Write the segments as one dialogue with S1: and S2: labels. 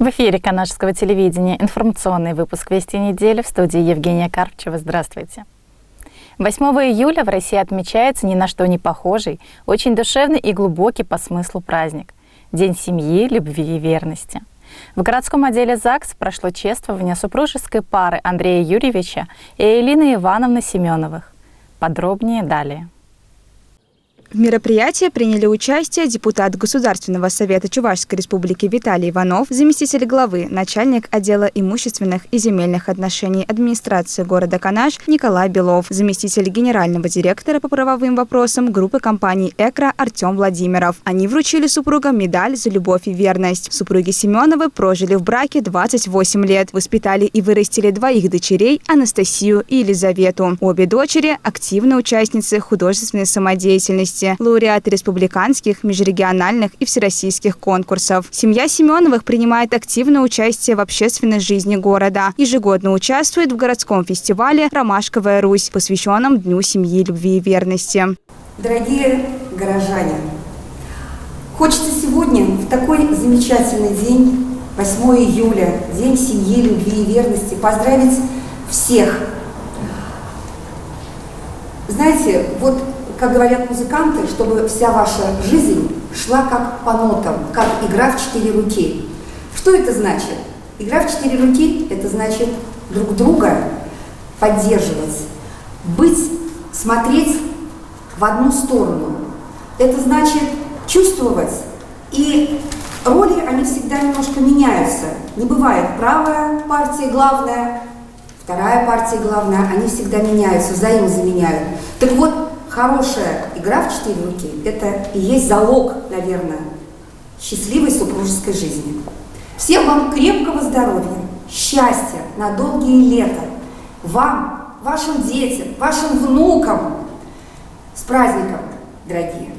S1: В эфире Канашского телевидения информационный выпуск «Вести недели», в студии Евгения Карпчева. Здравствуйте. 8 июля в России отмечается ни на что не похожий, очень душевный и глубокий по смыслу праздник – День семьи, любви и верности. В городском отделе ЗАГС прошло чествование супружеской пары Андрея Юрьевича и Элины Ивановны Семеновых. Подробнее далее.
S2: В мероприятии приняли участие депутат Государственного совета Чувашской республики Виталий Иванов, заместитель главы, начальник отдела имущественных и земельных отношений администрации города Канаш Николай Белов, заместитель генерального директора по правовым вопросам группы компаний «Экра» Артем Владимиров. Они вручили супругам медаль за любовь и верность. Супруги Семеновы прожили в браке 28 лет, воспитали и вырастили двоих дочерей Анастасию и Елизавету. Обе дочери – активные участницы художественной самодеятельности, лауреаты республиканских, межрегиональных и всероссийских конкурсов. Семья Семеновых принимает активное участие в общественной жизни города. Ежегодно участвует в городском фестивале «Ромашковая Русь», посвященном Дню семьи, любви и верности.
S3: Дорогие горожане, хочется сегодня, в такой замечательный день, 8 июля, День семьи, любви и верности, поздравить всех. Знаете, вот как говорят музыканты, чтобы вся ваша жизнь шла как по нотам, как игра в 4 руки. Что это значит? Игра в 4 руки – это значит друг друга поддерживать, смотреть в одну сторону. Это значит чувствовать, и роли, они всегда немножко меняются. Не бывает правая партия главная, вторая партия главная, они всегда меняются, взаимозаменяют. Так вот, хорошая игра в 4 руки – это и есть залог, наверное, счастливой супружеской жизни. Всем вам крепкого здоровья, счастья на долгие лета. Вам, вашим детям, вашим внукам. С праздником, дорогие!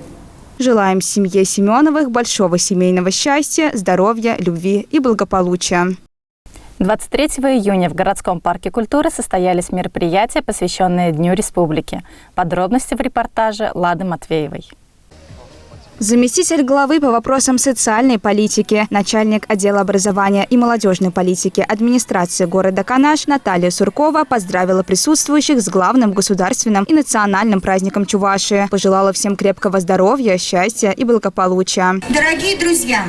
S2: Желаем семье Семеновых большого семейного счастья, здоровья, любви и благополучия.
S1: 23 июня в городском парке культуры состоялись мероприятия, посвященные Дню Республики. Подробности в репортаже Лады Матвеевой.
S2: Заместитель главы по вопросам социальной политики, начальник отдела образования и молодежной политики администрации города Канаш Наталья Суркова поздравила присутствующих с главным государственным и национальным праздником Чувашии. Пожелала всем крепкого здоровья, счастья и благополучия.
S4: Дорогие друзья!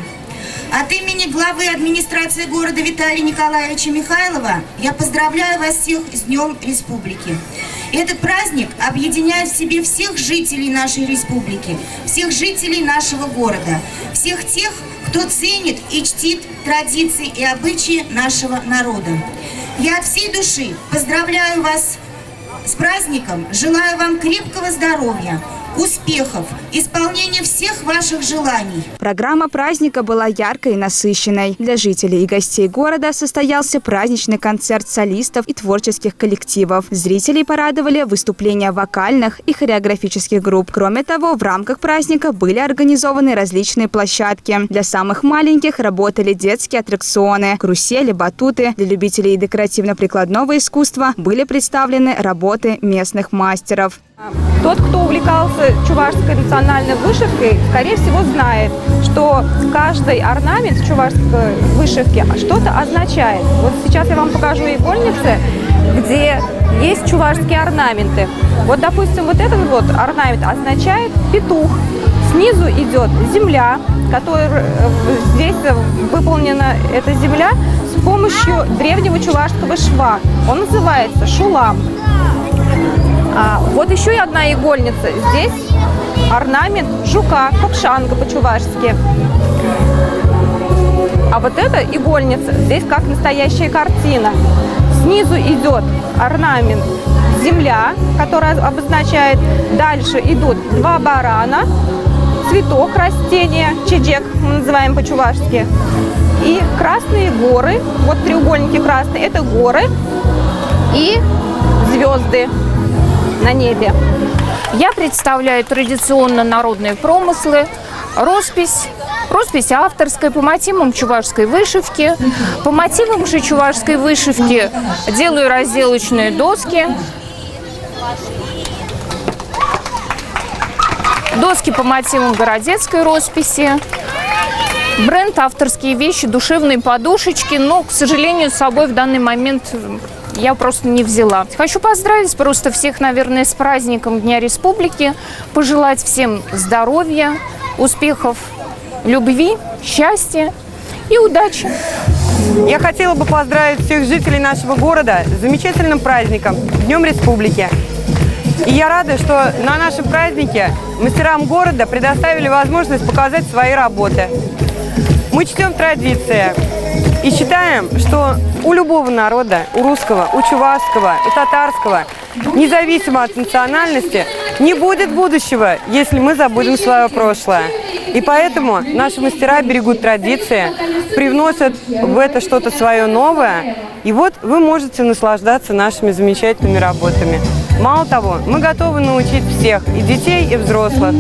S4: От имени главы администрации города Виталия Николаевича Михайлова я поздравляю вас всех с Днем Республики. Этот праздник объединяет в себе всех жителей нашей республики, всех жителей нашего города, всех тех, кто ценит и чтит традиции и обычаи нашего народа. Я от всей души поздравляю вас с праздником, желаю вам крепкого здоровья, успехов, исполнения всех ваших желаний.
S2: Программа праздника была яркой и насыщенной. Для жителей и гостей города состоялся праздничный концерт солистов и творческих коллективов. Зрителей порадовали выступления вокальных и хореографических групп. Кроме того, в рамках праздника были организованы различные площадки. Для самых маленьких работали детские аттракционы, карусели, батуты. Для любителей декоративно-прикладного искусства были представлены работы местных мастеров.
S5: Тот, кто увлекался чувашской национальной вышивкой, скорее всего знает, что каждый орнамент в чувашской вышивке что-то означает. Вот сейчас я вам покажу игольницы, где есть чувашские орнаменты. Вот, допустим, вот этот вот орнамент означает петух. Снизу идет земля, которая здесь выполнена эта земля с помощью древнего чувашского шва. Он называется шулам. Вот еще и одна игольница. Здесь орнамент жука, капшанга по-чувашски. А вот эта игольница здесь как настоящая картина. Снизу идет орнамент земля, которая обозначает. Дальше идут 2 барана, цветок растения, чеджек мы называем по-чувашски. И красные горы, вот треугольники красные, это горы и звезды на небе.
S6: Я представляю традиционно народные промыслы, роспись авторская по мотивам чувашской вышивки. По мотивам же чувашской вышивки делаю разделочные доски. Доски по мотивам городецкой росписи. Бренд, авторские вещи, душевные подушечки, но, к сожалению, с собой в данный момент я просто не взяла. Хочу поздравить просто всех, наверное, с праздником Дня Республики, пожелать всем здоровья, успехов, любви, счастья и удачи.
S7: Я хотела бы поздравить всех жителей нашего города с замечательным праздником Днем Республики. И я рада, что на нашем празднике мастерам города предоставили возможность показать свои работы. Мы чтем традиции и считаем, что у любого народа, у русского, у чувашского, у татарского, независимо от национальности, не будет будущего, если мы забудем свое прошлое. И поэтому наши мастера берегут традиции, привносят в это что-то свое новое. И вот вы можете наслаждаться нашими замечательными работами. Мало того, мы готовы научить всех, и детей, и взрослых,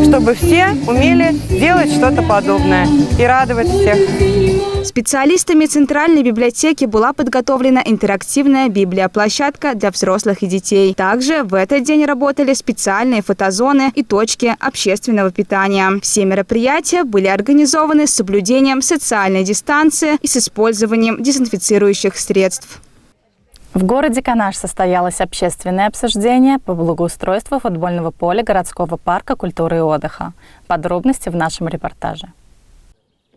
S7: чтобы все умели делать что-то подобное и радовать всех.
S2: Специалистами Центральной библиотеки была подготовлена интерактивная библиоплощадка для взрослых и детей. Также в этот день работали специальные фотозоны и точки общественного питания. Все мероприятия были организованы с соблюдением социальной дистанции и с использованием дезинфицирующих средств.
S1: В городе Канаш состоялось общественное обсуждение по благоустройству футбольного поля городского парка культуры и отдыха. Подробности в нашем репортаже.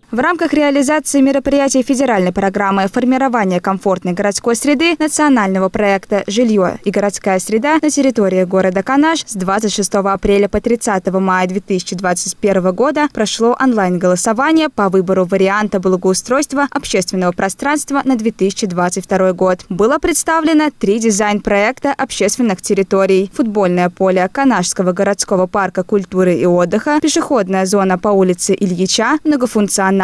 S2: В рамках реализации мероприятий федеральной программы формирования комфортной городской среды национального проекта «Жилье и городская среда» на территории города Канаш с 26 апреля по 30 мая 2021 года прошло онлайн-голосование по выбору варианта благоустройства общественного пространства на 2022 год. Было представлено 3 дизайн-проекта общественных территорий: футбольное поле Канашского городского парка культуры и отдыха, пешеходная зона по улице Ильича, многофункциональная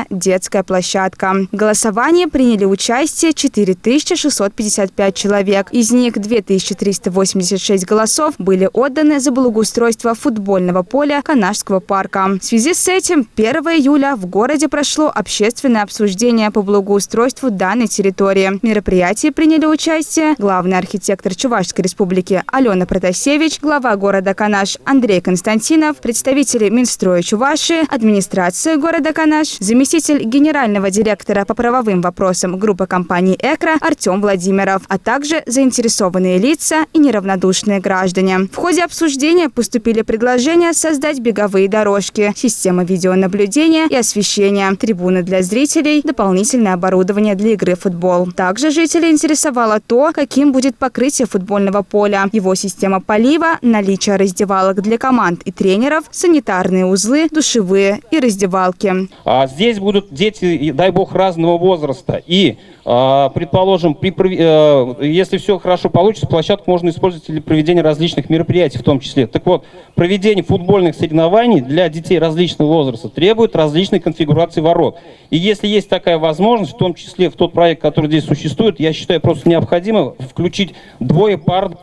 S2: детская площадка. В голосовании приняли участие 4655 человек. Из них 2386 голосов были отданы за благоустройство футбольного поля Канашского парка. В связи с этим 1 июля в городе прошло общественное обсуждение по благоустройству данной территории. В мероприятии приняли участие главный архитектор Чувашской республики Алена Протасевич, глава города Канаш Андрей Константинов, представители Минстроя Чувашии, администрации города Канаш, заместитель генерального директора по правовым вопросам группы компаний «Экра» Артем Владимиров, а также заинтересованные лица и неравнодушные граждане. В ходе обсуждения поступили предложения создать беговые дорожки, система видеонаблюдения и освещения, трибуны для зрителей, дополнительное оборудование для игры в футбол. Также жителей интересовало то, каким будет покрытие футбольного поля, его система полива, наличие раздевалок для команд и тренеров, санитарные узлы, душевые и раздевалки.
S8: Здесь будут дети, дай бог, разного возраста. И, предположим, если все хорошо получится, площадку можно использовать для проведения различных мероприятий в том числе. Так вот, проведение футбольных соревнований для детей различного возраста требует различной конфигурации ворот. И если есть такая возможность, в том числе в тот проект, который здесь существует, я считаю, просто необходимо включить 2 пар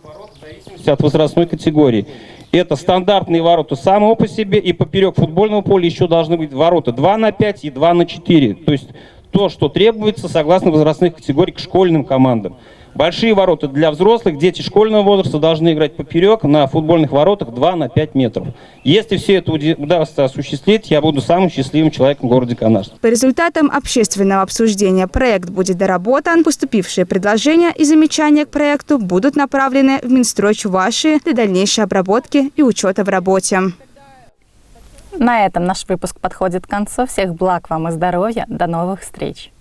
S8: ворот в зависимости от возрастной категории. Это стандартные ворота самого по себе, и поперек футбольного поля еще должны быть ворота 2 на 5 и 2 на 4. То есть то, что требуется согласно возрастных категорий к школьным командам. Большие ворота для взрослых, дети школьного возраста должны играть поперек на футбольных воротах 2 на 5 метров. Если все это удастся осуществить, я буду самым счастливым человеком в городе Канаш.
S2: По результатам общественного обсуждения проект будет доработан. Поступившие предложения и замечания к проекту будут направлены в Минстрой Чувашии для дальнейшей обработки и учета в работе.
S1: На этом наш выпуск подходит к концу. Всех благ вам и здоровья. До новых встреч!